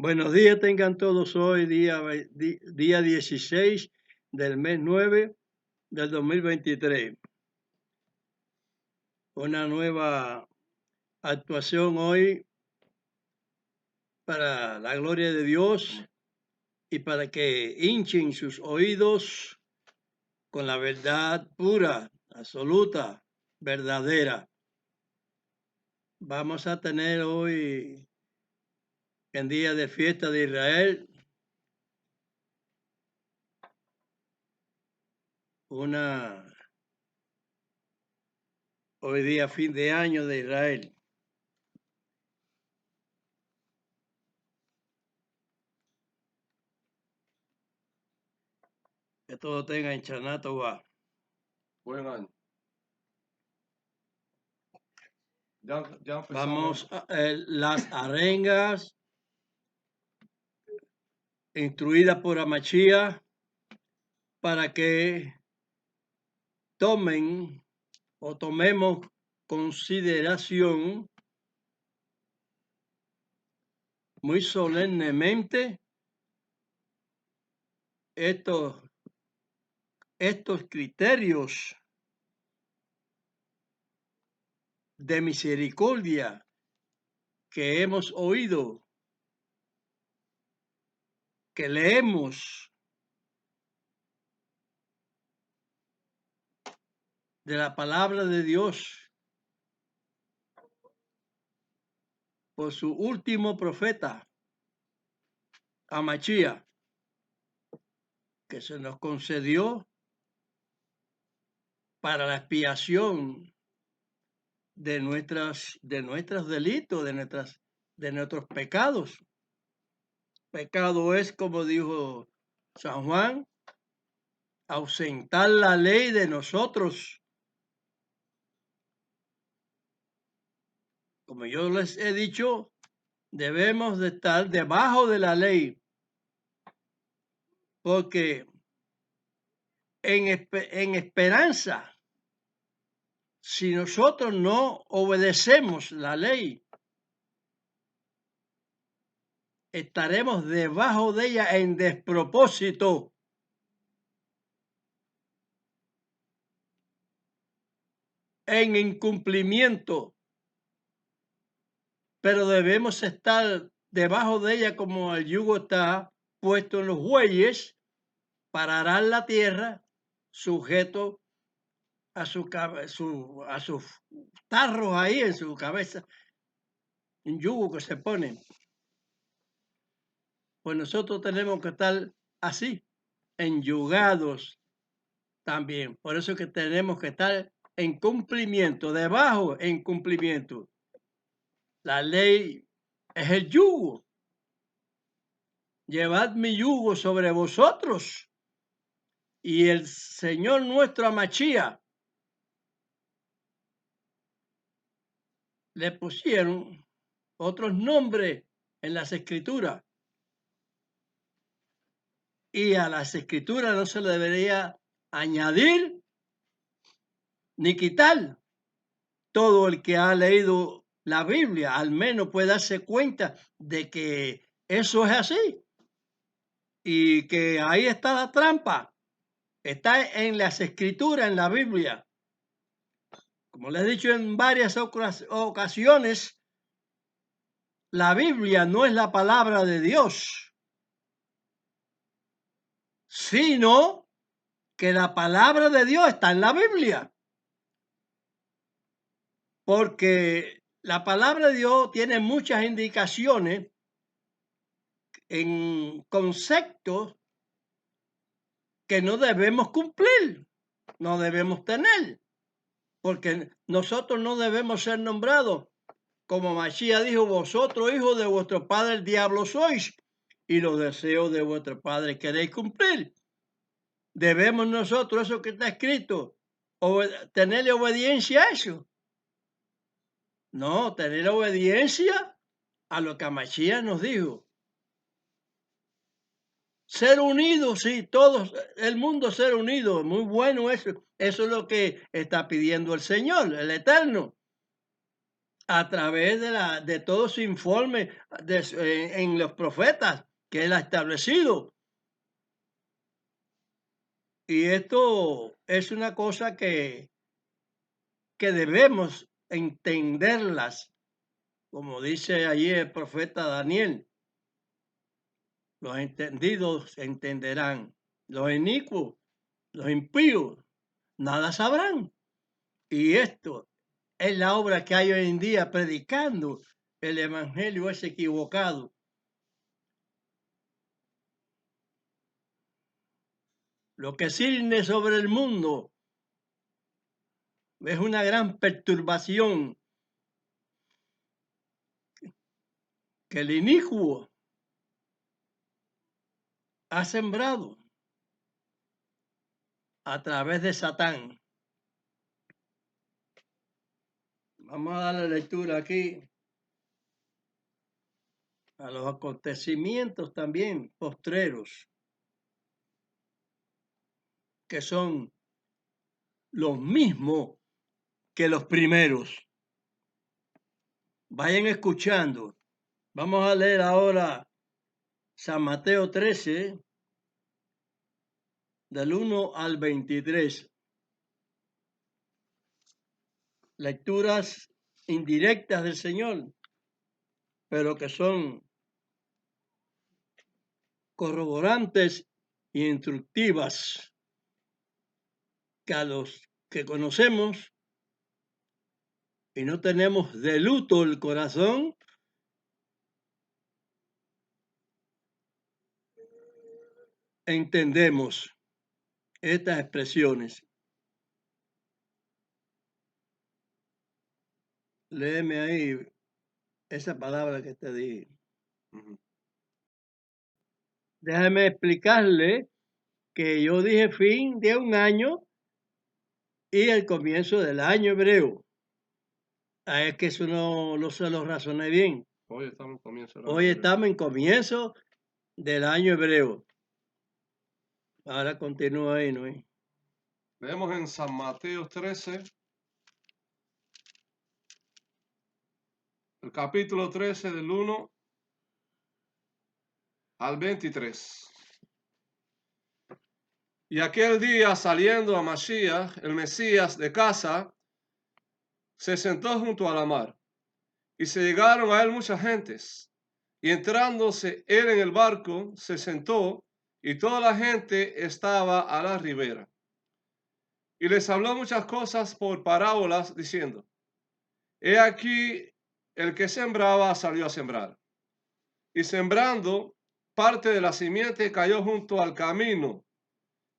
Buenos días tengan todos hoy, día 16 del mes 9 del 2023. Una nueva actuación hoy para la gloria de Dios y para que hinchen sus oídos con la verdad pura, absoluta, verdadera. Vamos a tener hoy, en día de fiesta de Israel, hoy día fin de año de Israel. Que todo tenga en Shana Tová. Buen año. Ya empezamos. Vamos a las arengas instruidas por Amachía para que tomemos consideración muy solemnemente estos criterios de misericordia que hemos oído, que leemos de la palabra de Dios por su último profeta, Amachía, que se nos concedió para la expiación de nuestros delitos, de nuestros pecados. Pecado es, como dijo San Juan, ausentar la ley de nosotros. Como yo les he dicho, debemos de estar debajo de la ley, porque en esperanza, si nosotros no obedecemos la ley, estaremos debajo de ella en despropósito. En incumplimiento, pero debemos estar debajo de ella como el yugo está puesto en los bueyes para arar la tierra, sujeto a sus tarros ahí en su cabeza, un yugo que se pone. Pues nosotros tenemos que estar así, enyugados también. Por eso que tenemos que estar en cumplimiento, debajo en cumplimiento. La ley es el yugo. Llevad mi yugo sobre vosotros. Y el Señor nuestro Amachía le pusieron otros nombres en las escrituras. Y a las escrituras no se le debería añadir ni quitar. Todo el que ha leído la Biblia al menos puede darse cuenta de que eso es así. Y que ahí está la trampa. Está en las escrituras, en la Biblia. Como les he dicho en varias ocasiones, la Biblia no es la palabra de Dios, sino que la palabra de Dios está en la Biblia. Porque la palabra de Dios tiene muchas indicaciones en conceptos que no debemos cumplir, no debemos tener, porque nosotros no debemos ser nombrados. Como Mashiach dijo, vosotros hijos de vuestro padre el diablo sois, y los deseos de vuestro padre queréis cumplir. Debemos nosotros, eso que está escrito, tenerle obediencia a eso. No, tener obediencia a lo que Mashiach nos dijo. Ser unidos, sí, todos, el mundo ser unido, muy bueno eso. Eso es lo que está pidiendo el Señor, el Eterno. a través de todo su informe en los profetas que él ha establecido. Y esto es una cosa que debemos entenderlas, como dice allí el profeta Daniel. Los entendidos entenderán, los inicuos, los impíos, nada sabrán. Y esto es la obra que hay hoy en día predicando el evangelio es equivocado. Lo que cierne sobre el mundo es una gran perturbación que el inicuo ha sembrado a través de Satán. Vamos a darle lectura aquí a los acontecimientos también postreros, que son los mismos que los primeros. Vayan escuchando. Vamos a leer ahora San Mateo 13, del 1 al 23. Lecturas indirectas del Señor, pero que son corroborantes e instructivas, que a los que conocemos y no tenemos de luto el corazón, entendemos estas expresiones. Léeme ahí esa palabra que te di. Déjame explicarle que yo dije fin de un año y el comienzo del año hebreo. Es que eso no se lo razoné bien. Hoy estamos en comienzo del año Hoy hebreo. estamos en comienzo del año hebreo. Ahora continúa ahí, ¿no? Leemos en San Mateo 13, el capítulo 13 del 1 al 23. Y aquel día saliendo a Mashiach, el Mesías de casa, se sentó junto a la mar, y se llegaron a él muchas gentes. Y entrándose él en el barco, se sentó, y toda la gente estaba a la ribera. Y les habló muchas cosas por parábolas, diciendo: He aquí, el que sembraba salió a sembrar. Y sembrando, parte de la simiente cayó junto al camino,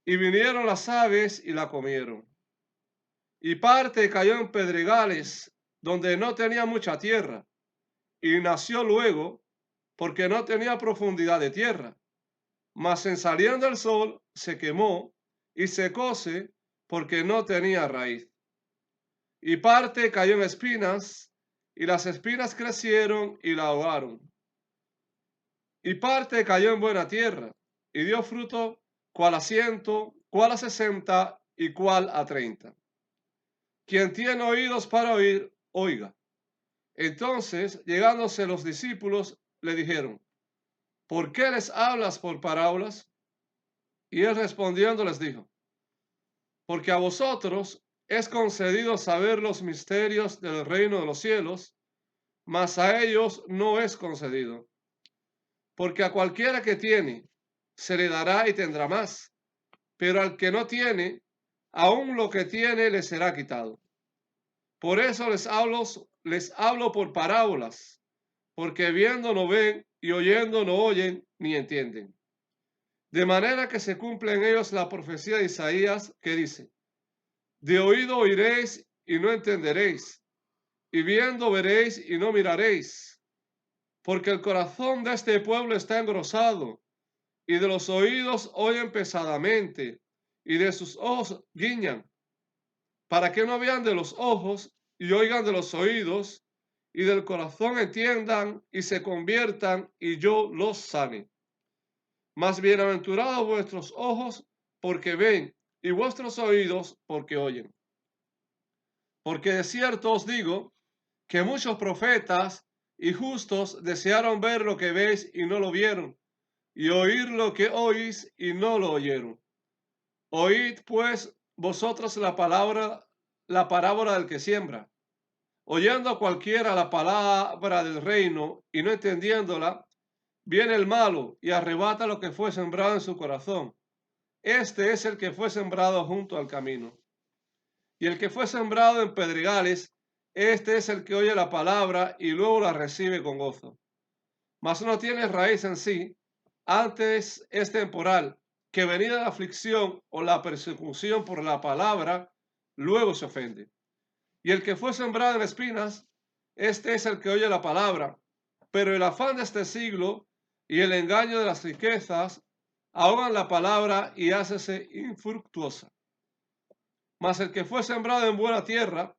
y vinieron las aves y la comieron. Y parte cayó en pedregales, donde no tenía mucha tierra, y nació luego, porque no tenía profundidad de tierra. Mas en saliendo el sol se quemó y secóse, porque no tenía raíz. Y parte cayó en espinas, y las espinas crecieron y la ahogaron. Y parte cayó en buena tierra, y dio fruto, cual a 100, cual a 60, y cual a 30. Quien tiene oídos para oír, oiga. Entonces, llegándose los discípulos, le dijeron: ¿Por qué les hablas por parábolas? Y él respondiendo les dijo: Porque a vosotros es concedido saber los misterios del reino de los cielos, mas a ellos no es concedido. Porque a cualquiera que tiene, se le dará y tendrá más, pero al que no tiene, aún lo que tiene le será quitado. Por eso les hablo por parábolas, porque viendo no ven y oyendo no oyen ni entienden. De manera que se cumple en ellos la profecía de Isaías, que dice: De oído oiréis y no entenderéis, y viendo veréis y no miraréis, porque el corazón de este pueblo está engrosado, y de los oídos oyen pesadamente, y de sus ojos guiñan, para que no vean de los ojos y oigan de los oídos, y del corazón entiendan y se conviertan, y yo los sane. Mas bienaventurados vuestros ojos porque ven, y vuestros oídos porque oyen. Porque de cierto os digo que muchos profetas y justos desearon ver lo que veis y no lo vieron, y oír lo que oís y no lo oyeron. Oíd pues vosotros la parábola del que siembra. Oyendo a cualquiera la palabra del reino y no entendiéndola, viene el malo y arrebata lo que fue sembrado en su corazón. Este es el que fue sembrado junto al camino. Y el que fue sembrado en pedregales, este es el que oye la palabra y luego la recibe con gozo. Mas no tiene raíz en sí, antes es temporal, que venida la aflicción o la persecución por la palabra, luego se ofende. Y el que fue sembrado en espinas, este es el que oye la palabra, pero el afán de este siglo y el engaño de las riquezas ahogan la palabra y hácese infructuosa. Mas el que fue sembrado en buena tierra,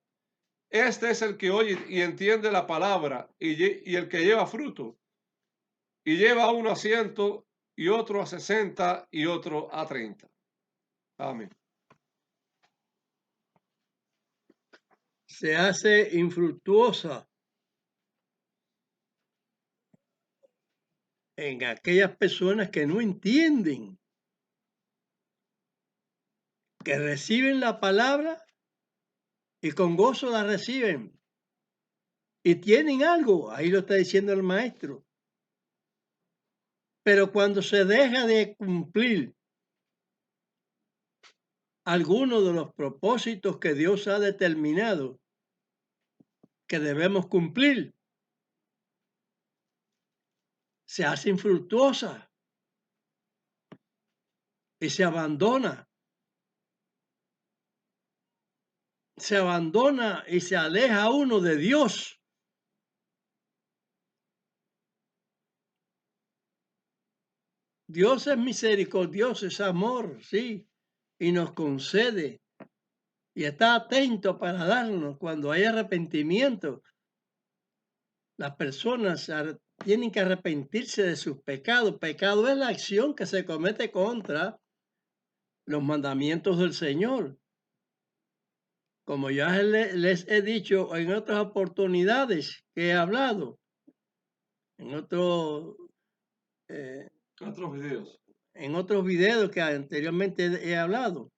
este es el que oye y entiende la palabra y el que lleva fruto, y lleva uno a 100, y otro a 60, y otro a 30. Amén. Se hace infructuosa en aquellas personas que no entienden, que reciben la palabra y con gozo la reciben. Y tienen algo, ahí lo está diciendo el maestro. Pero cuando se deja de cumplir algunos de los propósitos que Dios ha determinado que debemos cumplir, se hace infructuosa y se abandona y se aleja uno de Dios. Dios es misericordioso, es amor, sí, y nos concede y está atento para darnos cuando hay arrepentimiento. Las personas tienen que arrepentirse de sus pecados. Pecado es la acción que se comete contra los mandamientos del Señor. Como ya les he dicho en otras oportunidades que he hablado, en eh, Otros videos. en otros videos que anteriormente he hablado.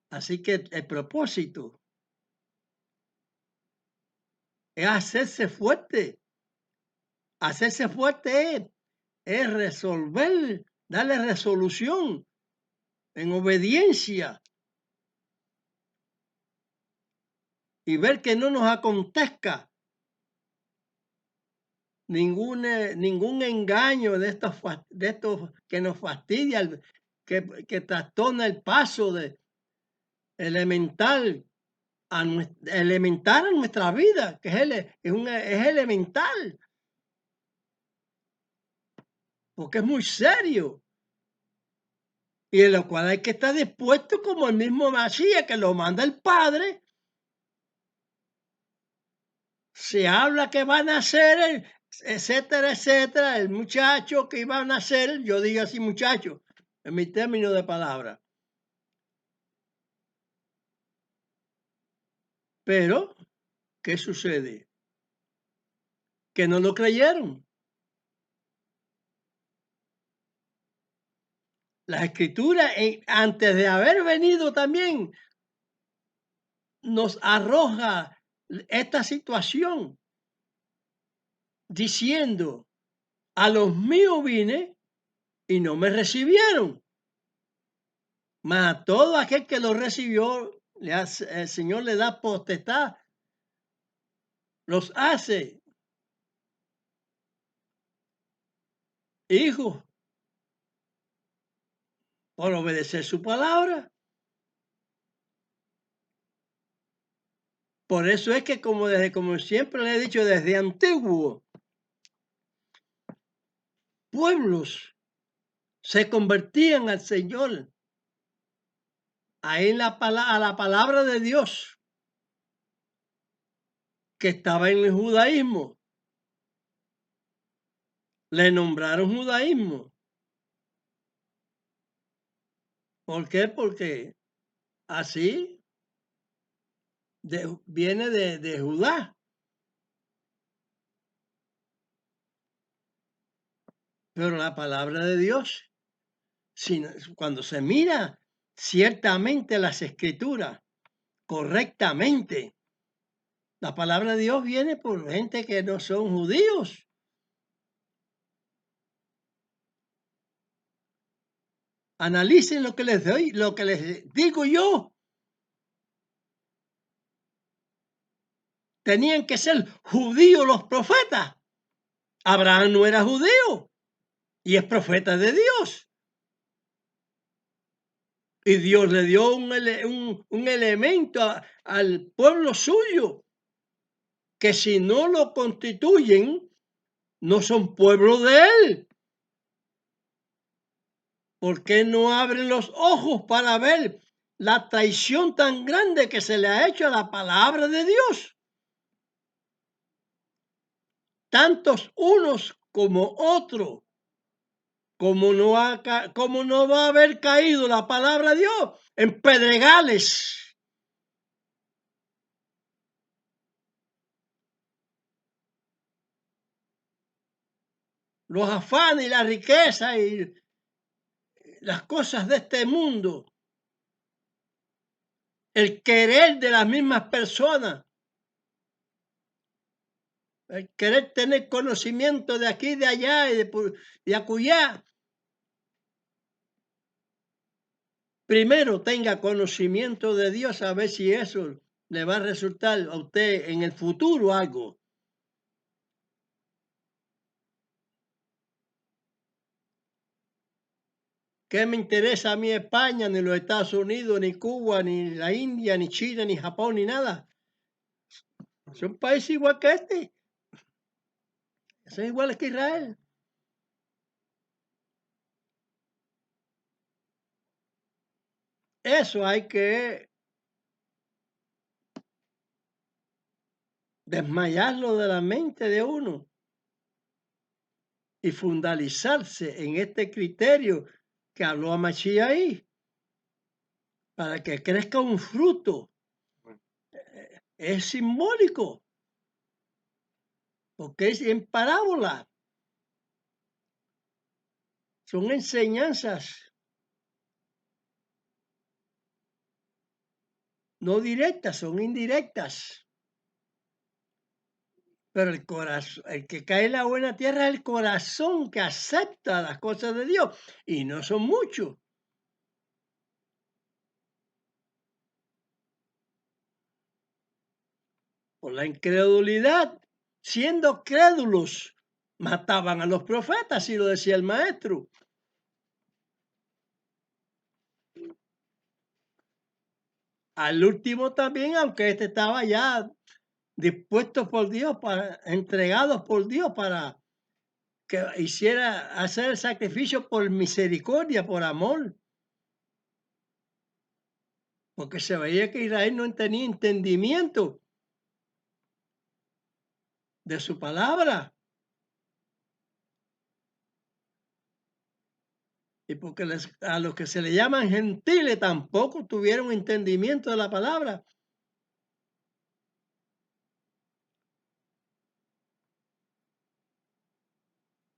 Así que el propósito es hacerse fuerte. Hacerse fuerte es resolver, darle resolución en obediencia y ver que no nos acontezca ningún engaño de estos que nos fastidia, que trastorna el paso de elemental elemental en nuestra vida, que es elemental, porque es muy serio y en lo cual hay que estar dispuesto como el mismo Masías que lo manda el Padre. Se habla que van a nacer, etcétera, etcétera, el muchacho que iba a nacer, yo digo así muchacho, en mi término de palabra. Pero, ¿qué sucede? Que no lo creyeron. La escritura, antes de haber venido también, nos arroja esta situación diciendo, a los míos vine y no me recibieron. Mas a todo aquel que lo recibió, el Señor le da potestad, los hace hijos por obedecer su palabra. Por eso es que como siempre le he dicho desde antiguo, pueblos se convertían al Señor, a la palabra de Dios que estaba en el judaísmo. Le nombraron judaísmo. ¿Por qué? Porque así viene de Judá. Pero la palabra de Dios, cuando se mira ciertamente las escrituras correctamente, la palabra de Dios viene por gente que no son judíos. Analicen lo que les doy, lo que les digo yo. Tenían que ser judíos los profetas. Abraham no era judío y es profeta de Dios. Y Dios le dio un elemento al pueblo suyo, que si no lo constituyen, no son pueblo de él. ¿Por qué no abren los ojos para ver la traición tan grande que se le ha hecho a la palabra de Dios? Tantos unos como otros. ¿Cómo no va a haber caído la palabra de Dios en pedregales? Los afanes y la riqueza y las cosas de este mundo, el querer de las mismas personas, el querer tener conocimiento de aquí, de allá y de acullá. Primero tenga conocimiento de Dios, a ver si eso le va a resultar a usted en el futuro algo. ¿Qué me interesa a mí España, ni los Estados Unidos, ni Cuba, ni la India, ni China, ni Japón, ni nada? Son países igual que este. Son iguales que Israel. Eso hay que desmayarlo de la mente de uno y fundalizarse en este criterio que habló a Mashiach ahí, para que crezca un fruto. Es simbólico, porque es en parábola. Son enseñanzas no directas, son indirectas. Pero el corazón, el que cae en la buena tierra es el corazón que acepta las cosas de Dios, y no son muchos. Por la incredulidad, siendo crédulos, mataban a los profetas, y lo decía el maestro. Al último también, aunque este estaba ya dispuesto por Dios, entregados por Dios para que hiciera hacer el sacrificio por misericordia, por amor. Porque se veía que Israel no tenía entendimiento de su palabra. Y porque a los que se le llaman gentiles tampoco tuvieron entendimiento de la palabra.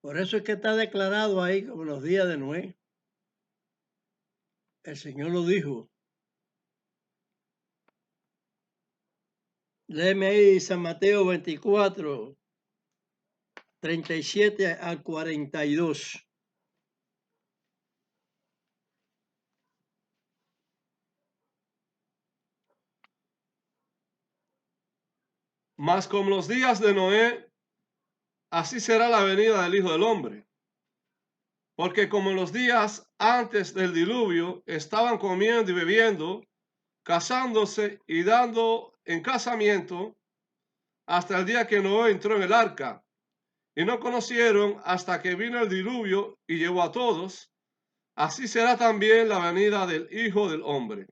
Por eso es que está declarado ahí como los días de Noé. El Señor lo dijo. Léeme ahí San Mateo 24, 37 al 42. Mas como los días de Noé, así será la venida del Hijo del Hombre. Porque como en los días antes del diluvio estaban comiendo y bebiendo, casándose y dando en casamiento, hasta el día que Noé entró en el arca, y no conocieron hasta que vino el diluvio y llevó a todos, así será también la venida del Hijo del Hombre.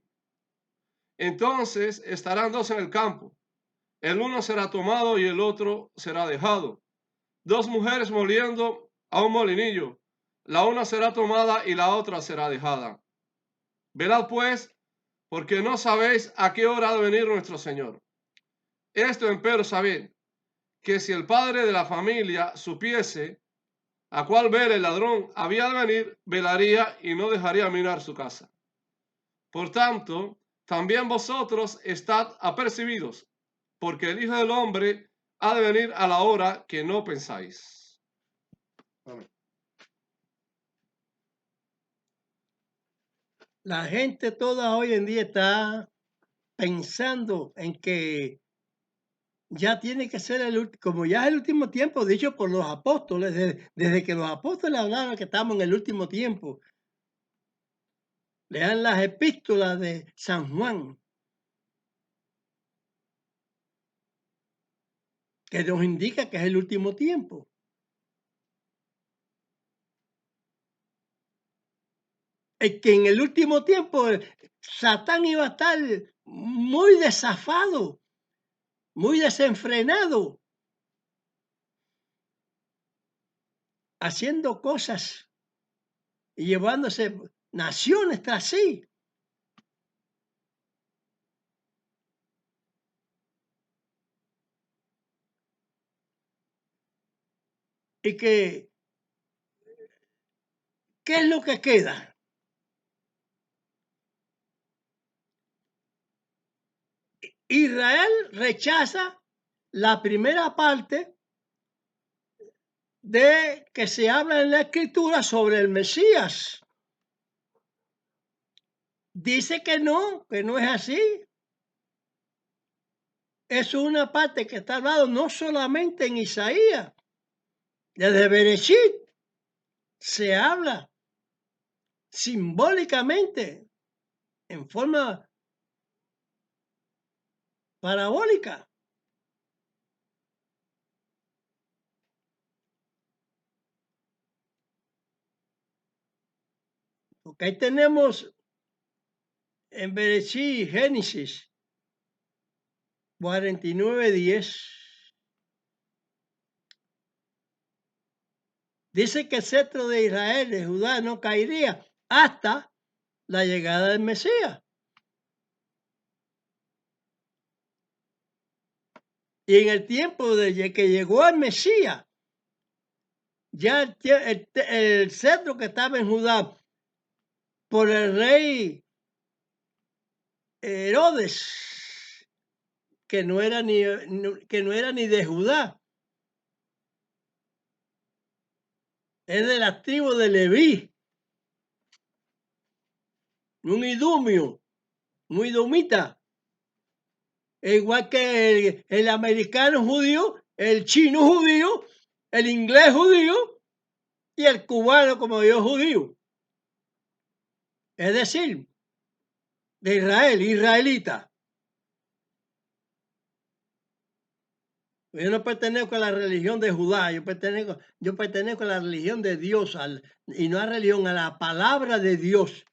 Entonces estarán dos en el campo, el uno será tomado y el otro será dejado. Dos mujeres moliendo a un molinillo, la una será tomada y la otra será dejada. Velad pues, porque no sabéis a qué hora ha de venir nuestro Señor. Esto empero sabed, que si el padre de la familia supiese a cuál ver el ladrón había de venir, velaría y no dejaría mirar su casa. Por tanto, también vosotros estad apercibidos, porque el Hijo del Hombre ha de venir a la hora que no pensáis. Amén. La gente toda hoy en día está pensando en que ya tiene que ser como ya es el último tiempo, dicho por los apóstoles, desde que los apóstoles hablaron que estamos en el último tiempo. Lean las epístolas de San Juan, que nos indica que es el último tiempo. Es que en el último tiempo Satán iba a estar muy desafado, muy desenfrenado, haciendo cosas y llevándose naciones tras sí. Y que, ¿qué es lo que queda? Israel rechaza la primera parte de que se habla en la Escritura sobre el Mesías. Dice que no es así. Es una parte que está hablado no solamente en Isaías. Desde Bereshit se habla simbólicamente, en forma parabólica. Porque ahí tenemos en Bereshit, Génesis 49:10. Dice que el cetro de Israel, de Judá, no caería hasta la llegada del Mesías. Y en el tiempo de que llegó el Mesías, ya el cetro que estaba en Judá por el rey Herodes, que no era ni de Judá, es de la tribu de Leví, un idumio, un idomita, igual que el americano judío, el chino judío, el inglés judío y el cubano como yo judío. Es decir, de Israel, israelita. Yo no pertenezco a la religión de Judá, yo pertenezco a la religión de Dios y no a religión, a la palabra de Dios.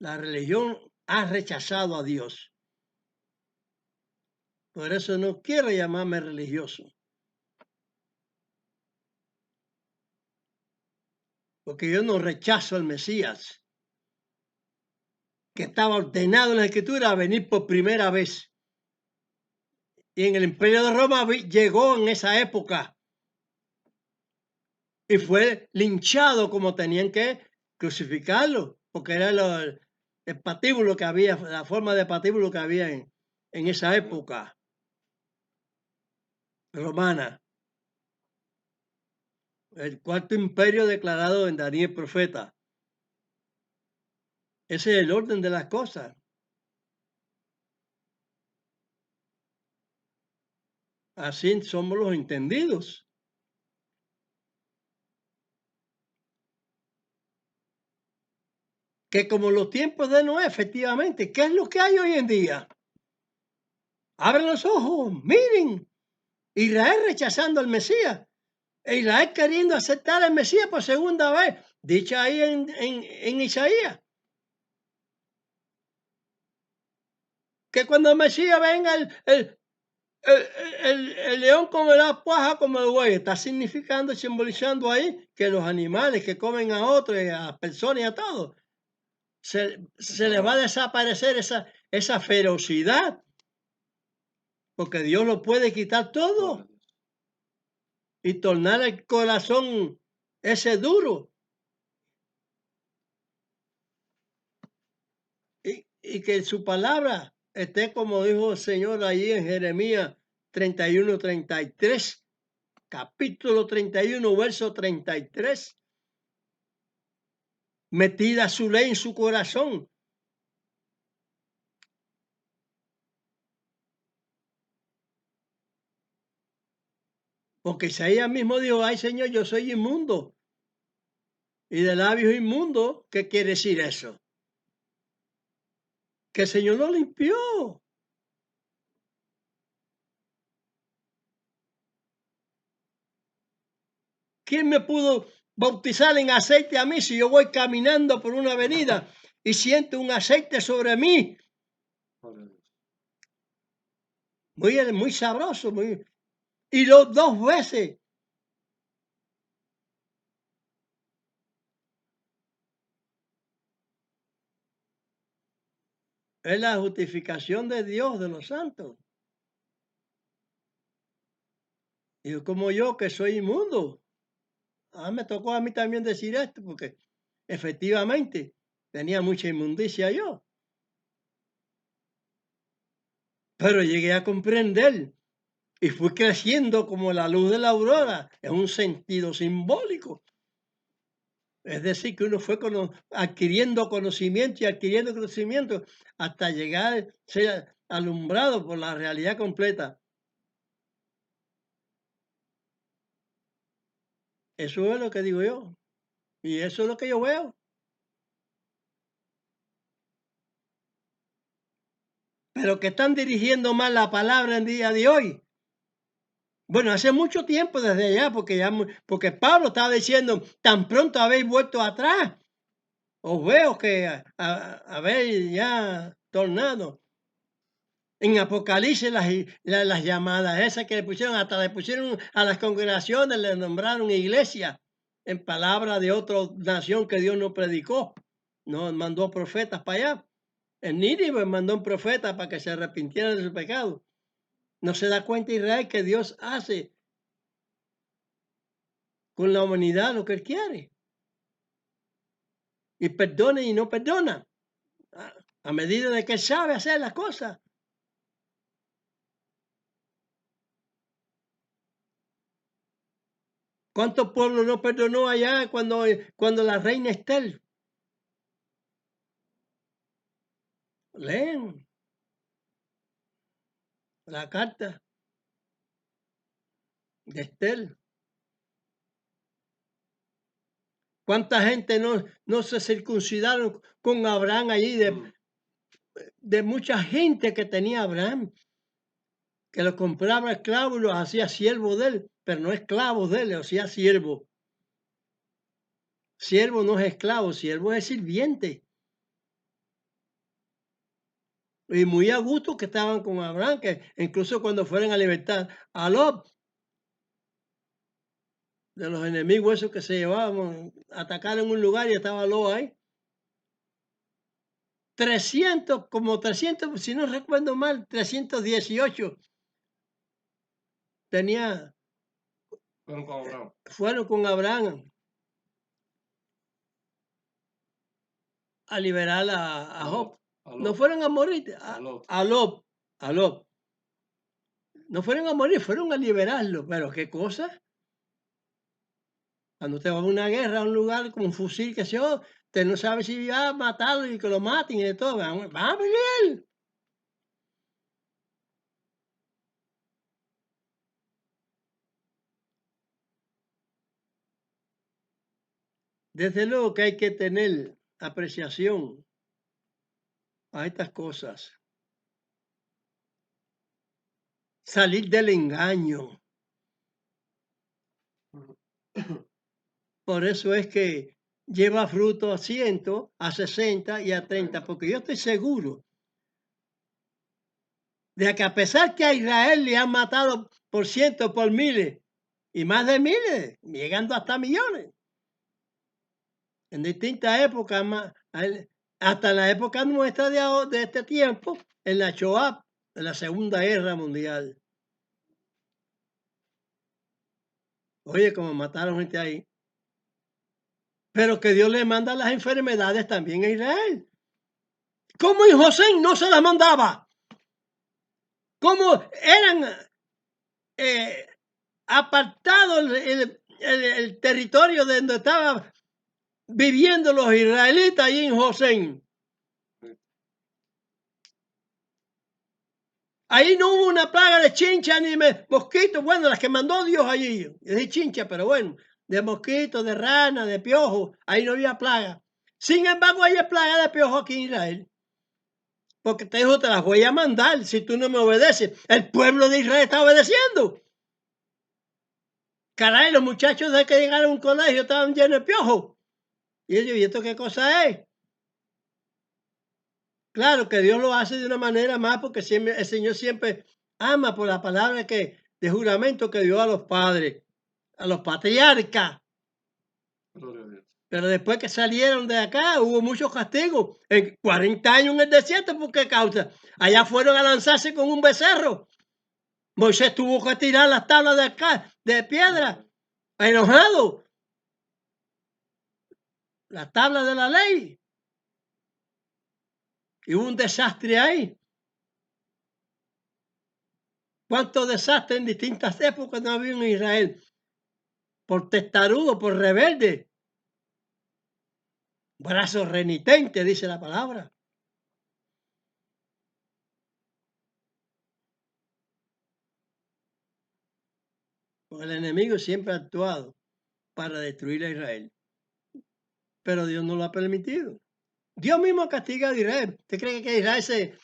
La religión ha rechazado a Dios. Por eso no quiero llamarme religioso. Porque yo no rechazo al Mesías, que estaba ordenado en la Escritura a venir por primera vez. Y en el Imperio de Roma llegó en esa época y fue linchado como tenían que crucificarlo, porque era el patíbulo que había, la forma de patíbulo que había en esa época romana. El cuarto imperio declarado en Daniel profeta. Ese es el orden de las cosas. Así somos los entendidos. Que como los tiempos de Noé, efectivamente, ¿qué es lo que hay hoy en día? Abren los ojos, miren, Israel rechazando al Mesías, e Israel queriendo aceptar al Mesías por segunda vez, dicha ahí en Isaías. Que cuando el Mesías venga el león comerá paja como el buey, está significando, simbolizando ahí que los animales que comen a otros, a personas y a todos, se les va a desaparecer esa ferocidad porque Dios lo puede quitar Gloria a todo Dios. y tornar el corazón ese duro. Y que su palabra esté como dijo el Señor allí en Jeremías 31:33, capítulo 31, verso 33. Metida su ley en su corazón. Porque Isaías mismo dijo, ay Señor, yo soy inmundo. Y de labios inmundos, ¿qué quiere decir eso? Que el Señor lo limpió. ¿Quién me pudo bautizar en aceite a mí si yo voy caminando por una avenida y siento un aceite sobre mí? Gloria a Dios. Muy sabroso. Y los 2 veces. Es la justificación de Dios, de los santos. Y como yo, que soy inmundo. Me tocó a mí también decir esto, porque efectivamente tenía mucha inmundicia yo. Pero llegué a comprender y fui creciendo como la luz de la aurora, en un sentido simbólico. Es decir, que uno fue adquiriendo conocimiento hasta llegar a ser alumbrado por la realidad completa. Eso es lo que digo yo. Y eso es lo que yo veo. Pero que están dirigiendo mal la palabra en día de hoy. Bueno, hace mucho tiempo desde allá, porque Pablo estaba diciendo, tan pronto habéis vuelto atrás, os veo que habéis ya tornado. En Apocalipsis las llamadas esas que le pusieron, hasta le pusieron a las congregaciones, le nombraron iglesia, en palabra de otra nación que Dios no predicó. No mandó profetas para allá. En Nínive mandó un profeta para que se arrepintieran de su pecado. No se da cuenta Israel que Dios hace con la humanidad lo que Él quiere. Y perdona y no perdona. A medida de que Él sabe hacer las cosas. ¿Cuántos pueblos no perdonó allá cuando la reina Estel? Leen la carta de Estel. ¿Cuánta gente no se circuncidaron con Abraham allí? De mucha gente que tenía Abraham, que los compraba esclavos y los hacía siervos de él, pero no esclavos de él, los hacía siervo. Siervo no es esclavo, siervo es sirviente. Y muy a gusto que estaban con Abraham, que incluso cuando fueron a libertar a Lot de los enemigos esos que se llevaban, atacaron un lugar y estaba Lot ahí. 300, si no recuerdo mal, 318 tenía, Fueron con Abraham. fueron con Abraham a liberar a Job. No fueron a morir, A Lot. a Lot. No fueron a morir, fueron a liberarlo. Pero qué cosa. Cuando usted va a una guerra, a un lugar con un fusil, que se yo, usted no sabe si va a matarlo y que lo maten y de todo. Van a pelear. Desde luego que hay que tener apreciación a estas cosas. Salir del engaño. Por eso es que lleva fruto a 100, a 60 y a 30, porque yo estoy seguro de que a pesar que a Israel le han matado por cientos, por miles, y más de miles, llegando hasta millones, en distintas épocas, hasta la época nuestra de este tiempo, en la Shoah, en la Segunda Guerra Mundial. Oye, como mataron gente ahí. Pero que Dios le manda las enfermedades también a Israel. ¿Cómo en José no se las mandaba? ¿Cómo eran apartados el territorio de donde estaban viviendo los israelitas ahí en José? Ahí no hubo una plaga de chincha ni mosquitos, bueno, las que mandó Dios allí, de chincha, pero bueno, de mosquitos, de rana, de piojo, ahí no había plaga. Sin embargo, hay plaga de piojo aquí en Israel. Porque te dijo, te las voy a mandar si tú no me obedeces. El pueblo de Israel está obedeciendo. Caray, los muchachos de que llegaron a un colegio estaban llenos de piojo. Y ellos, ¿y esto qué cosa es? Claro que Dios lo hace de una manera más porque siempre, el Señor siempre ama por la palabra de juramento que dio a los padres, a los patriarcas. Gloria a Dios. Pero después que salieron de acá hubo muchos castigos. En 40 años en el desierto, ¿por qué causa? Allá fueron a lanzarse con un becerro. Moisés tuvo que tirar las tablas de acá, de piedra, enojado. Las tablas de la ley. Y hubo un desastre ahí. ¿Cuántos desastres en distintas épocas no había en Israel? Por testarudo, por rebelde. Brazo renitente, dice la palabra. Porque el enemigo siempre ha actuado para destruir a Israel. Pero Dios no lo ha permitido. Dios mismo castiga a Israel. ¿Usted cree que Israel se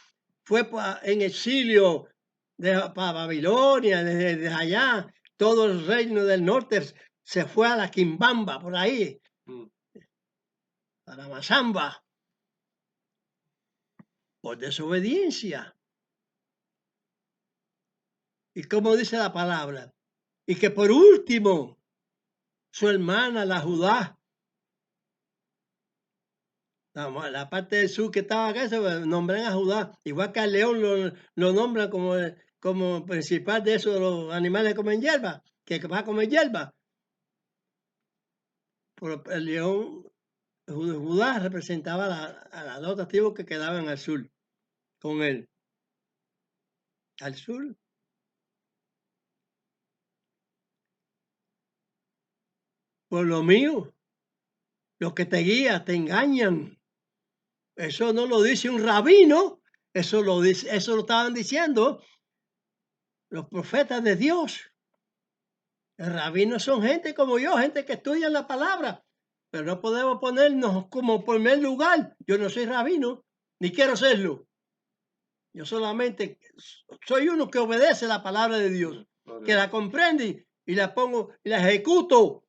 fue en exilio para Babilonia, desde allá? Todo el reino del norte se fue a la Quimbamba, por ahí, a la Mazamba, por desobediencia. Y como dice la palabra, y que por último, su hermana, la Judá, la parte del sur que estaba acá, se nombran a Judá, igual que al león lo nombran como principal de esos los animales que comen hierba, que va a comer hierba. Pero el león Judá representaba a las dos tribus que quedaban al sur con él. Al sur. Por lo mío, los que te guían te engañan. Eso no lo dice un rabino, eso lo estaban diciendo los profetas de Dios. Los rabinos son gente como yo, gente que estudia la palabra, pero no podemos ponernos como primer lugar. Yo no soy rabino, ni quiero serlo. Yo solamente soy uno que obedece la palabra de Dios, que la comprende y la pongo y la ejecuto.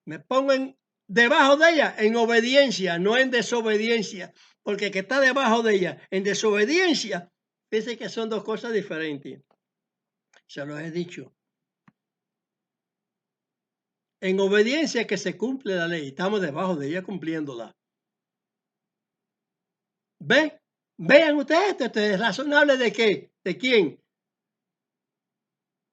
Me pongo debajo de ella en obediencia, no en desobediencia, porque el que está debajo de ella en desobediencia, dice que son dos cosas diferentes. Se los he dicho. En obediencia que se cumple la ley, estamos debajo de ella cumpliéndola. ¿Ven? Vean ustedes esto es razonable de qué, de quién,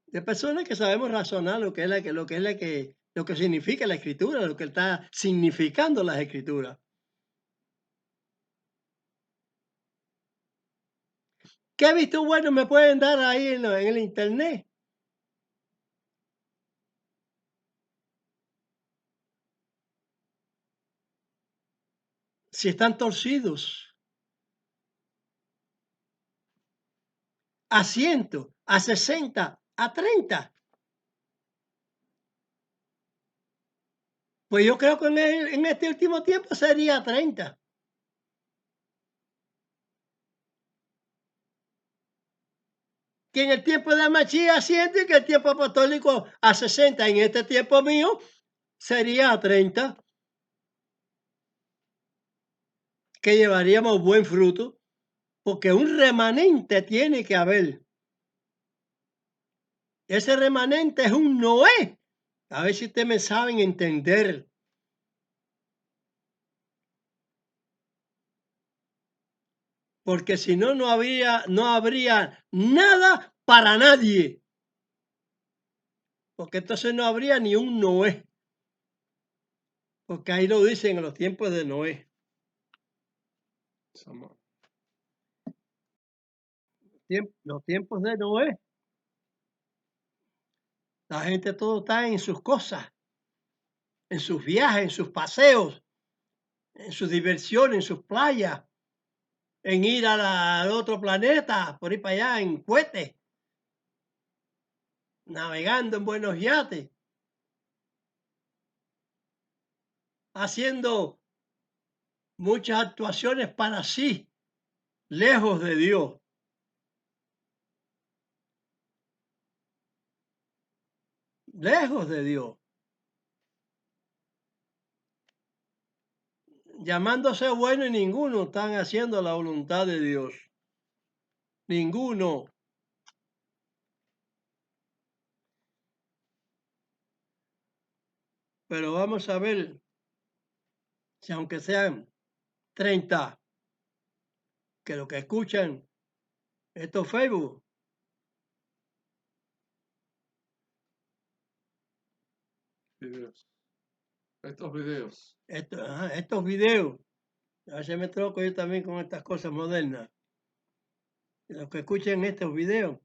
de personas que sabemos razonar lo que significa la escritura, lo que está significando las escrituras. ¿Qué visto bueno me pueden dar ahí en el internet? Si están torcidos. A 100, a 60, a 30. Pues yo creo que en este último tiempo sería 30. Que en el tiempo de Machía a 100 y que el tiempo apostólico a 60. En este tiempo mío sería a 30. Que llevaríamos buen fruto. Porque un remanente tiene que haber. Ese remanente es un Noé. A ver si ustedes me saben entender. porque si no, no habría nada para nadie. Porque entonces no habría ni un Noé. Porque ahí lo dicen en los tiempos de Noé. Los tiempos de Noé. La gente todo está en sus cosas, en sus viajes, en sus paseos, en sus diversiones, en sus playas, en ir al otro planeta, por ir para allá, en cohetes, navegando en buenos yates, haciendo muchas actuaciones para sí, lejos de Dios. Lejos de Dios. Llamándose bueno y ninguno están haciendo la voluntad de Dios. Ninguno. Pero vamos a ver si aunque sean 30 que lo que escuchan estos Facebook, estos videos, estos videos, a veces me troco yo también con estas cosas modernas, los que escuchen estos videos,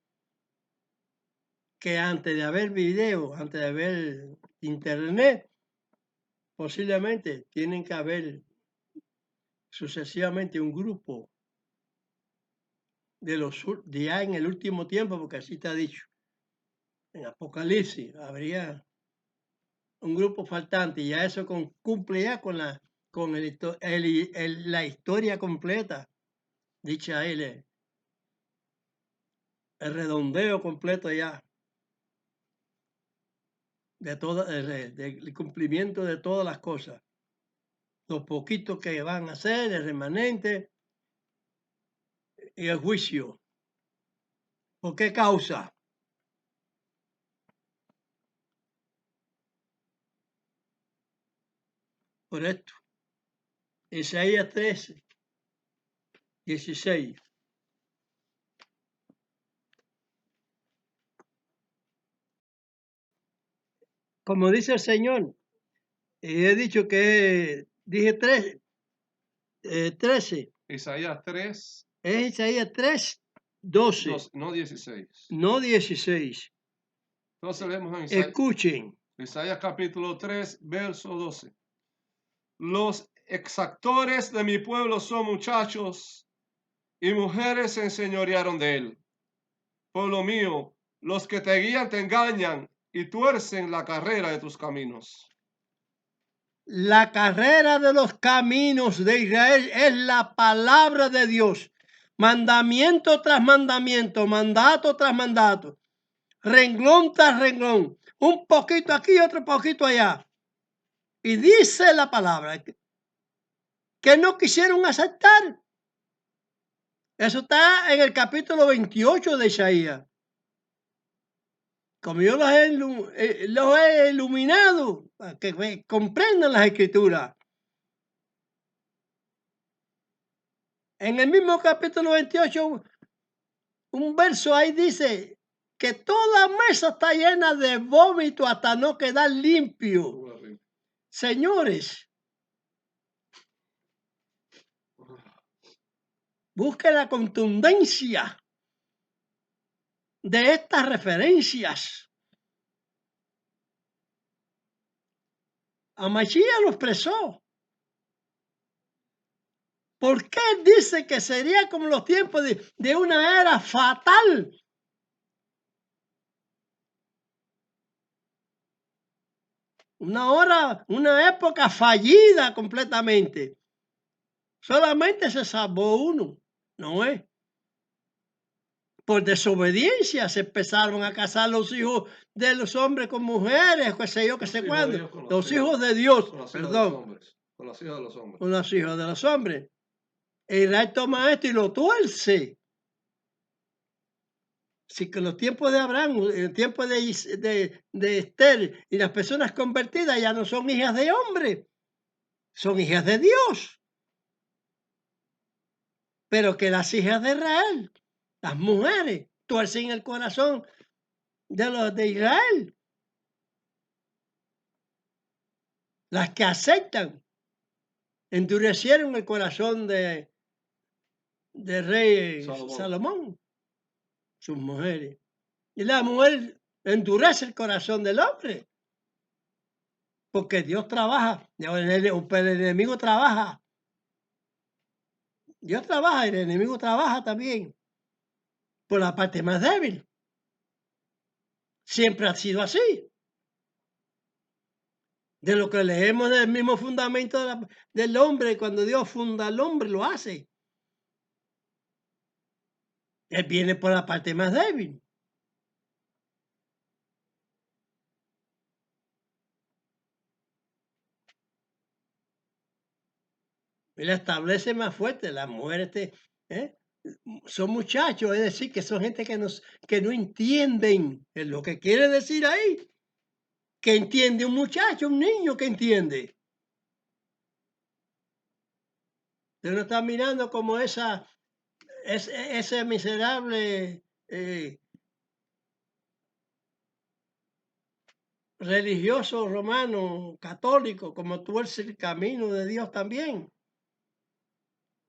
que antes de haber video, antes de haber internet, posiblemente tienen que haber sucesivamente un grupo de ya en el último tiempo, porque así está dicho, en Apocalipsis habría un grupo faltante y ya eso cumple ya con la historia completa, dicha ahí, el redondeo completo ya de todo del cumplimiento de todas las cosas, los poquitos que van a hacer, el remanente y el juicio. ¿Por qué causa? Por esto. Isaías 13, 16. Como dice el Señor, y he dicho que dije 13. Isaías 3. Es Isaías 3, 12. No 16. No 16. Entonces leemos en Isaías. Escuchen. Isaías capítulo 3, verso 12. Los exactores de mi pueblo son muchachos y mujeres se enseñorearon de él. Pueblo mío, los que te guían te engañan y tuercen la carrera de tus caminos. La carrera de los caminos de Israel es la palabra de Dios. Mandamiento tras mandamiento, mandato tras mandato, renglón tras renglón, un poquito aquí, otro poquito allá. Y dice la palabra que no quisieron aceptar. Eso está en el capítulo 28 de Isaías. Como yo los he iluminado, para que comprendan las escrituras. En el mismo capítulo 28, un verso ahí dice que toda mesa está llena de vómito hasta no quedar limpio. Señores, busque la contundencia de estas referencias. A Mashiach lo expresó. ¿Por qué dice que sería como los tiempos de una era fatal? Una época fallida completamente. Solamente se salvó uno, Noé. Por desobediencia se empezaron a casar los hijos de los hombres con mujeres, qué sé yo, qué sé cuándo. Los hijos de Dios, perdón. Con los hijos de los hombres. Con los hijos de los hombres. Israel toma esto y lo tuerce. Si que en los tiempos de Abraham, en el tiempo de Esther y las personas convertidas ya no son hijas de hombre, son hijas de Dios. pero que las hijas de Israel, las mujeres, tuercen el corazón de los de Israel. Las que aceptan, endurecieron el corazón de rey Salomón, sus mujeres. Y la mujer endurece el corazón del hombre. Porque Dios trabaja, pero el enemigo trabaja. Dios trabaja y el enemigo trabaja también. Por la parte más débil. Siempre ha sido así. De lo que leemos del mismo fundamento del hombre, cuando Dios funda al hombre, lo hace. Él viene por la parte más débil. Él establece más fuerte. Las mujeres son muchachos, es decir, que son gente que no entienden. Es lo que quiere decir ahí. Que entiende un muchacho, un niño que entiende. Usted no está mirando como ese miserable religioso romano, católico, como tuerce el camino de Dios también.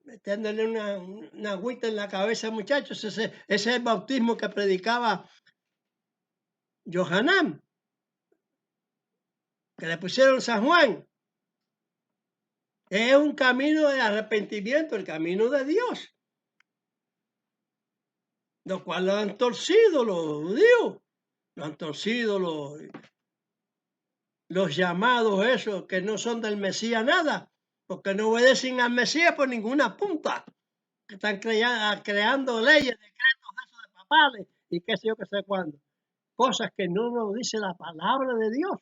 Metiéndole una agüita en la cabeza, muchachos. Ese es el bautismo que predicaba Johanán, que le pusieron San Juan. Es un camino de arrepentimiento, el camino de Dios. Lo cual lo han torcido los judíos, lo han torcido los llamados esos que no son del Mesías nada, porque no obedecen al Mesías por ninguna punta, que están creando leyes, decretos esos de papales y qué sé yo, qué sé cuándo. Cosas que no nos dice la palabra de Dios.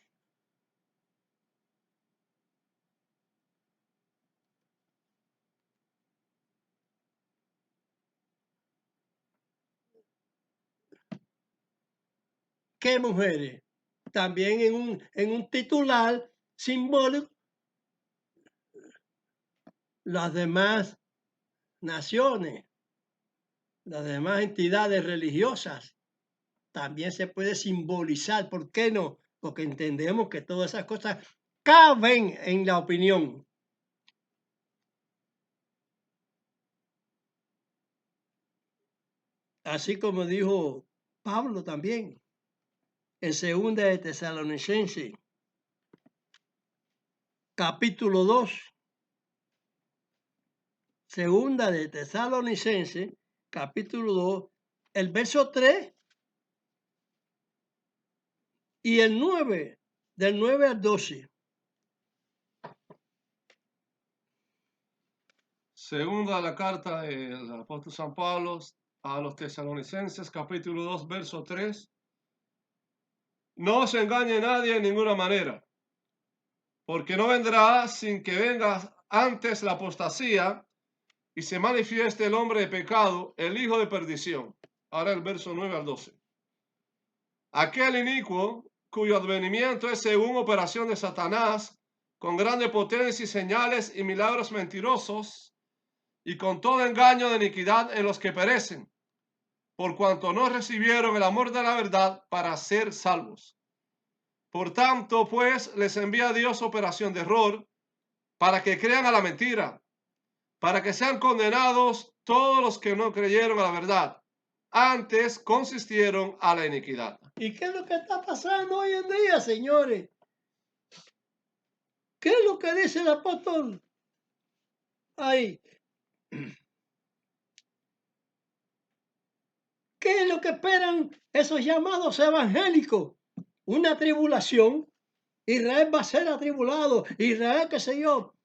¿Qué mujeres? También en un titular simbólico, las demás naciones, las demás entidades religiosas, también se puede simbolizar. ¿Por qué no? Porque entendemos que todas esas cosas caben en la opinión. Así como dijo Pablo también en 2 de Tesalonicenses, capítulo 2. Segunda de Tesalonicenses, capítulo 2, el verso 3 y el 9, del 9 al 12. Segunda la carta del apóstol San Pablo a los tesalonicenses, capítulo 2, verso 3. No se engañe nadie en ninguna manera, porque no vendrá sin que venga antes la apostasía y se manifieste el hombre de pecado, el hijo de perdición. Ahora el verso 9 al 12. Aquel inicuo cuyo advenimiento es según operación de Satanás, con grande potencia y señales y milagros mentirosos, y con todo engaño de iniquidad en los que perecen, por cuanto no recibieron el amor de la verdad para ser salvos. Por tanto, pues, les envía Dios operación de error, para que crean a la mentira, para que sean condenados todos los que no creyeron a la verdad, antes consistieron a la iniquidad. ¿Y qué es lo que está pasando hoy en día, señores? ¿Qué es lo que dice el apóstol ahí? ¿Qué es lo que esperan esos llamados evangélicos? Una tribulación. Israel va a ser atribulado. Israel, qué sé yo.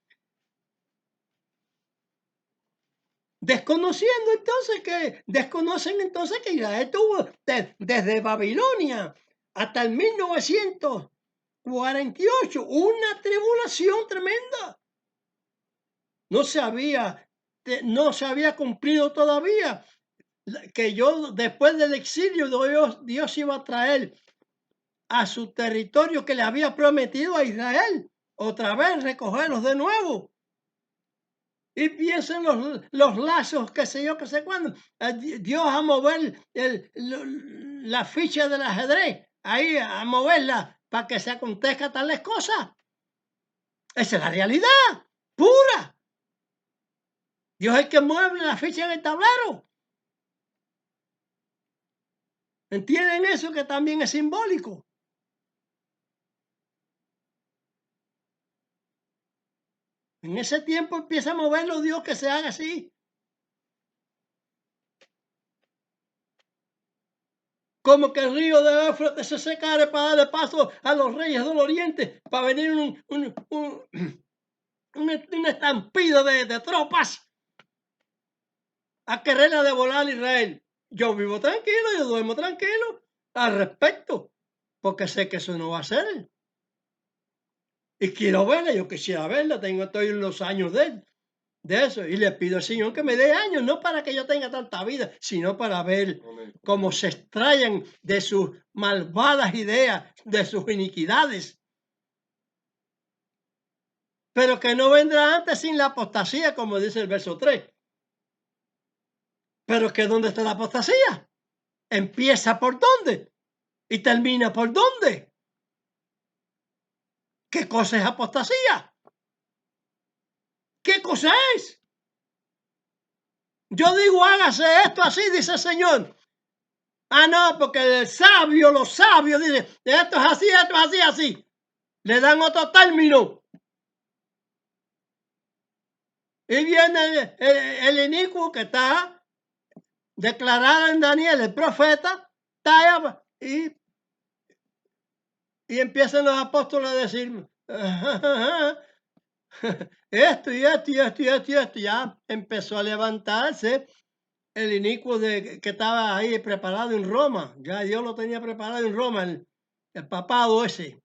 Desconocen entonces que Israel tuvo desde Babilonia hasta el 1948 una tribulación tremenda. No se había cumplido todavía que después del exilio Dios iba a traer a su territorio que le había prometido a Israel, otra vez recogerlos de nuevo. y pienso en los lazos, qué sé yo, qué sé cuándo. Dios a mover la ficha del ajedrez, ahí a moverla para que se acontezca tales cosas. Esa es la realidad pura. Dios es el que mueve la ficha en el tablero. ¿Entienden eso que también es simbólico? En ese tiempo empieza a moverlo Dios que se haga así. Como que el río de Éufrates se secare para darle paso a los reyes del oriente, para venir una estampida de tropas a quererla devorar a Israel. Yo vivo tranquilo, yo duermo tranquilo al respecto, porque sé que eso no va a ser. Y quiero verla, yo quisiera verla, estoy en los años de eso, y le pido al Señor que me dé años, no para que yo tenga tanta vida, sino para ver cómo se extrayan de sus malvadas ideas, de sus iniquidades. Pero que no vendrá antes sin la apostasía, como dice el verso 3. Pero que ¿dónde está la apostasía? ¿Empieza por dónde? ¿Y termina por dónde? ¿Qué cosa es apostasía? ¿Qué cosa es? Yo digo, hágase esto así, dice el Señor. Ah, no, porque el sabio, los sabios, dicen, esto es así, esto es así, así. Le dan otro término. Y viene el inicuo que está declarado en Daniel, el profeta, está allá, y empiezan los apóstoles a decir, esto y esto y esto y esto y esto. Ya empezó a levantarse el inicuo que estaba ahí preparado en Roma. Ya Dios lo tenía preparado en Roma, el papado ese.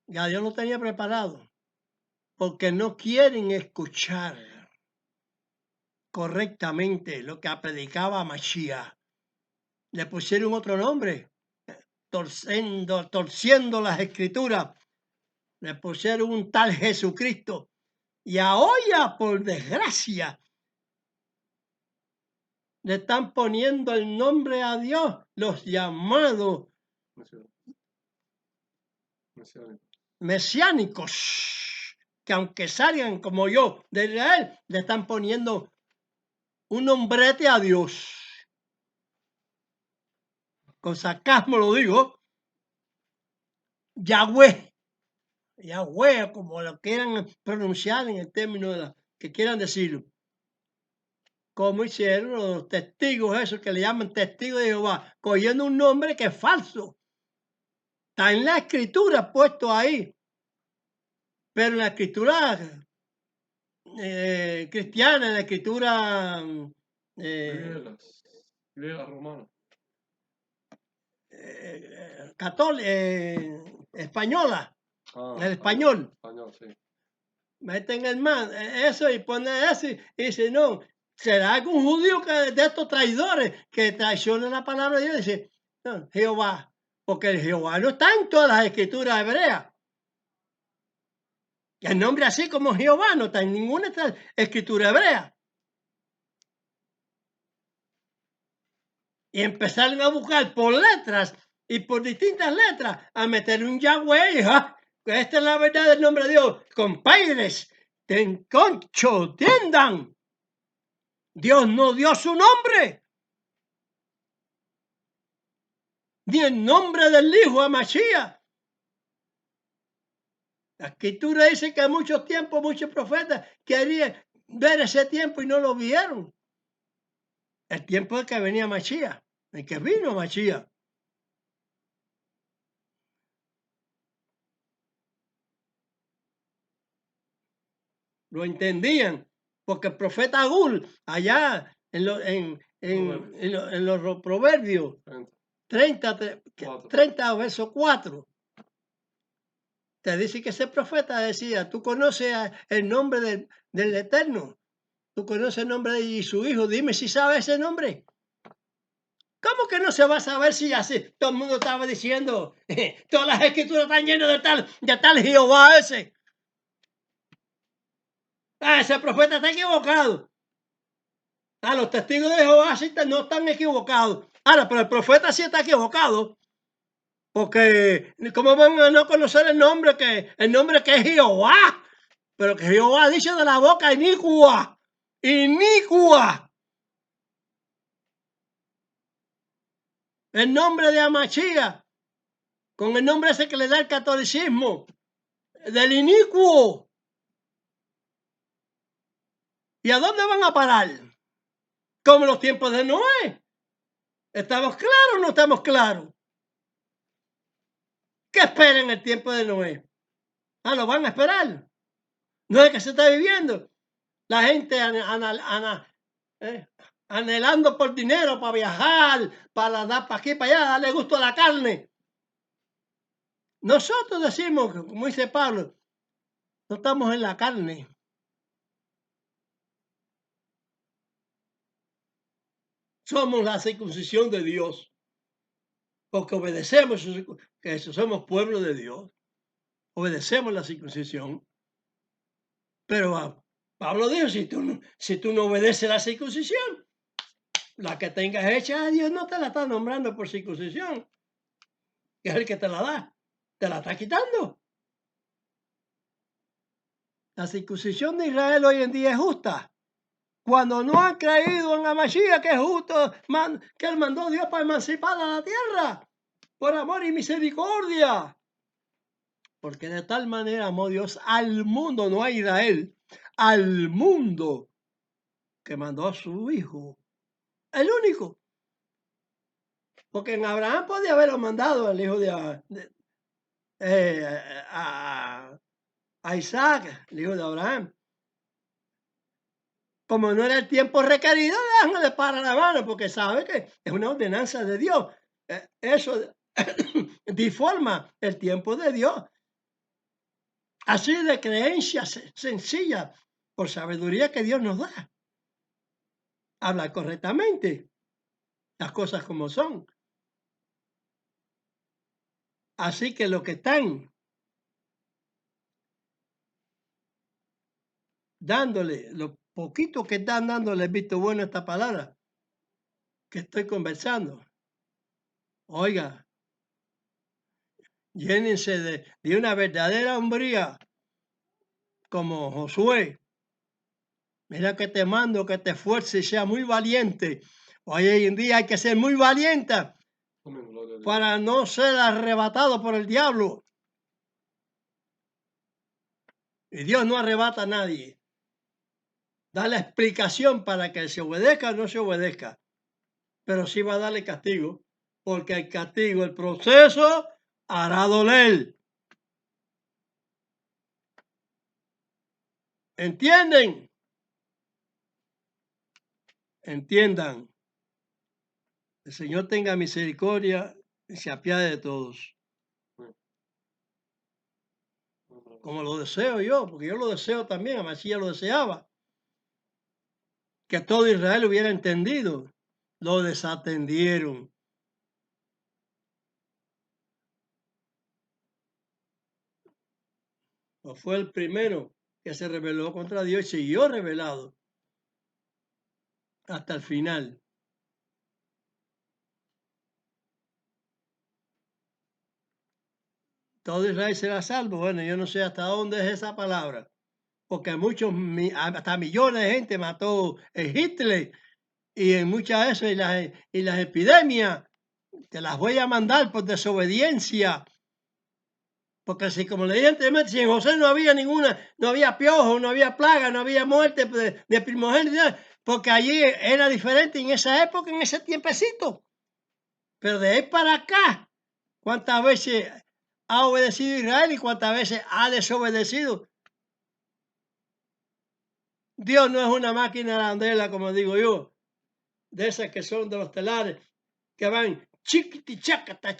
Ya Dios lo tenía preparado. Porque no quieren escuchar correctamente lo que predicaba Mashiach. Le pusieron otro nombre, torciendo las escrituras. Le pusieron un tal Jesucristo. Y ahora, por desgracia, le están poniendo el nombre a Dios, los llamados mesiánicos, que aunque salgan como yo de Israel, le están poniendo un nombrete a Dios. Con sarcasmo lo digo, Yahweh, como lo quieran pronunciar en el término que quieran decirlo. Como hicieron los testigos, esos que le llaman testigos de Jehová, cogiendo un nombre que es falso. Está en la escritura puesto ahí, pero en la escritura cristiana, en la escritura griega, romana. Española, el español. Sí. Meten el man, eso y pone eso y dice, no, será algún judío de estos traidores que traicionan la palabra de Dios. Dice, no, Jehová, porque el Jehová no está en todas las escrituras hebreas. El nombre así como Jehová no está en ninguna escritura hebrea. Y empezaron a buscar por letras y por distintas letras a meter un Yahweh. Esta es la verdad del nombre de Dios. Compadres, concho, tiendan. Dios no dio su nombre. Ni el nombre del Hijo a Mashiach. La escritura dice que a muchos tiempos, muchos profetas querían ver ese tiempo y no lo vieron. El tiempo de que venía Mashiach, el que vino Mashiach. Lo entendían, porque el profeta Agul, allá en los proverbios 30 verso 4, te dice que ese profeta decía, tú conoces el nombre del Eterno, tú conoces el nombre de su hijo, dime si sabe ese nombre. ¿Cómo que no se va a saber si así todo el mundo estaba diciendo, todas las escrituras están llenas de tal Jehová ese? Ese profeta está equivocado. Los testigos de Jehová sí no están equivocados. Ahora, pero el profeta sí está equivocado. Porque, ¿cómo van a no conocer el nombre que es Jehová? Pero que Jehová dice de la boca inicua. Inicua. El nombre de Amachía. Con el nombre ese que le da el catolicismo. Del inicuo. ¿Y a dónde van a parar? Como en los tiempos de Noé. ¿Estamos claros o no estamos claros? ¿Qué esperan el tiempo de Noé? ¿Lo van a esperar? No es que se está viviendo. La gente anhelando por dinero para viajar, para dar para aquí, para allá, darle gusto a la carne. Nosotros decimos, como dice Pablo, no estamos en la carne. Somos la circuncisión de Dios. Porque obedecemos, que somos pueblo de Dios. Obedecemos la circuncisión. Pero Pablo dijo, si tú no obedeces la circuncisión, la que tengas hecha, Dios no te la está nombrando por circuncisión, que es el que te la da, te la está quitando. La circuncisión de Israel hoy en día es justa. Cuando no han creído en la Mashiach, que es justo, que él mandó Dios para emancipar a la tierra, por amor y misericordia. Porque de tal manera amó Dios al mundo, no a Israel, al mundo, que mandó a su hijo, el único. Porque en Abraham podía haberlo mandado el hijo a Isaac, el hijo de Abraham. Como no era el tiempo requerido, déjale para la mano, porque sabe que es una ordenanza de Dios. Eso deforma el tiempo de Dios. Así de creencia sencilla, por sabiduría que Dios nos da. Habla correctamente las cosas como son. Así que lo que están dándole, lo poquito que están dándole visto bueno a esta palabra que estoy conversando, oiga, llénense de una verdadera hombría como Josué. Mira que te mando que te esfuerces y sea muy valiente. Hoy en día hay que ser muy valiente para no ser arrebatado por el diablo. Y Dios no arrebata a nadie. Da la explicación para que se obedezca o no se obedezca. Pero sí va a darle castigo, porque el castigo, el proceso, hará doler. ¿Entienden? Entiendan. El Señor tenga misericordia y se apiade de todos. Como lo deseo yo, porque yo lo deseo también, Amasías lo deseaba. Que todo Israel hubiera entendido. Lo desatendieron. No fue el primero que se rebeló contra Dios y siguió rebelado hasta el final. Todo Israel será salvo. Bueno, yo no sé hasta dónde es esa palabra, porque muchos, hasta millones de gente mató Hitler y en muchas de esas y las epidemias te las voy a mandar por desobediencia. Porque si, como le dije anteriormente, si en José no había ninguna, no había piojo, no había plaga, no había muerte de primogénitos, porque allí era diferente en esa época, en ese tiempecito. Pero de ahí para acá, ¿cuántas veces ha obedecido Israel y cuántas veces ha desobedecido? Dios no es una máquina arandela, como digo yo, de esas que son de los telares, que van chiquitichacata,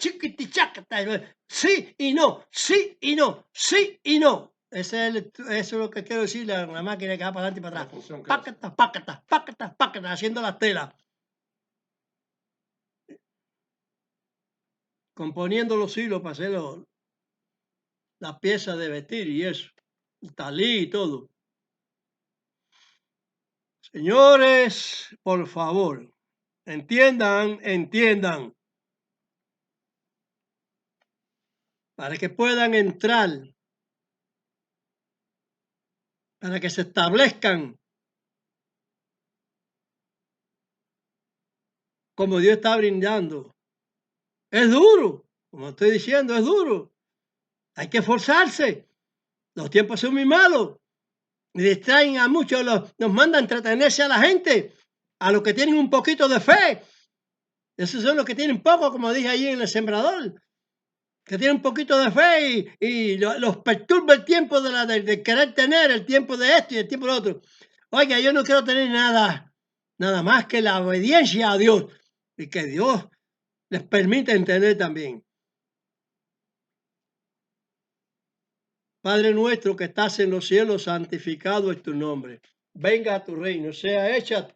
sí y no, sí y no, sí y no. Eso es lo que quiero decir, la máquina que va para adelante y para atrás. Pácata, haciendo las telas. Componiendo los hilos para hacer las piezas de vestir y eso. El talí y todo. Señores, por favor, entiendan, para que puedan entrar, para que se establezcan como Dios está brindando. Es duro, como estoy diciendo, es duro. Hay que esforzarse. Los tiempos son muy malos. Y distraen a muchos, nos mandan a entretenerse a la gente, a los que tienen un poquito de fe. Esos son los que tienen poco, como dije allí en el sembrador, que tienen un poquito de fe y los perturba el tiempo de querer tener, el tiempo de esto y el tiempo de lo otro. Oiga, yo no quiero tener nada más que la obediencia a Dios y que Dios les permita entender también. Padre nuestro que estás en los cielos, santificado es tu nombre. Venga a tu reino, sea hecha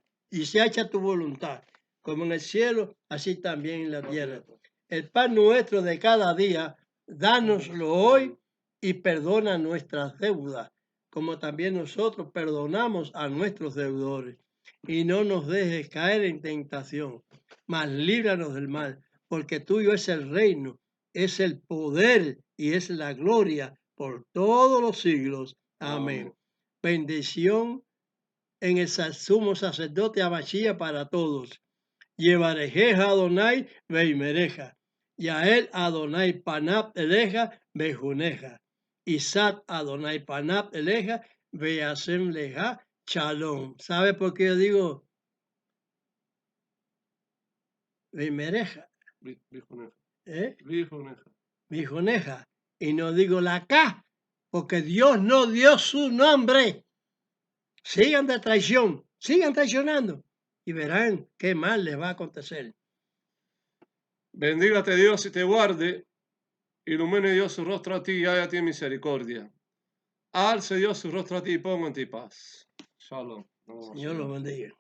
tu voluntad, como en el cielo, así también en la tierra. El pan nuestro de cada día, dánoslo hoy y perdona nuestras deudas, como también nosotros perdonamos a nuestros deudores. Y no nos dejes caer en tentación, mas líbranos del mal, porque tuyo es el reino, es el poder y es la gloria por todos los siglos. Amén. Bendición en el sumo sacerdote Abachía para todos. Llevarejeja Adonai Veimereja. Y a él Adonai Panap Eleja Bejuneja. Isat Adonai Panap Eleja Beasem Leja Shalom. ¿Sabe por qué yo digo Veimereja? Bijuneja. Y no digo la K, porque Dios no dio su nombre. Sigan de traición, sigan traicionando y verán qué mal les va a acontecer. Bendígate Dios y te guarde, ilumine Dios su rostro a ti y haya a ti misericordia. Alce Dios su rostro a ti y ponga en ti paz. Shalom. Señor los bendiga.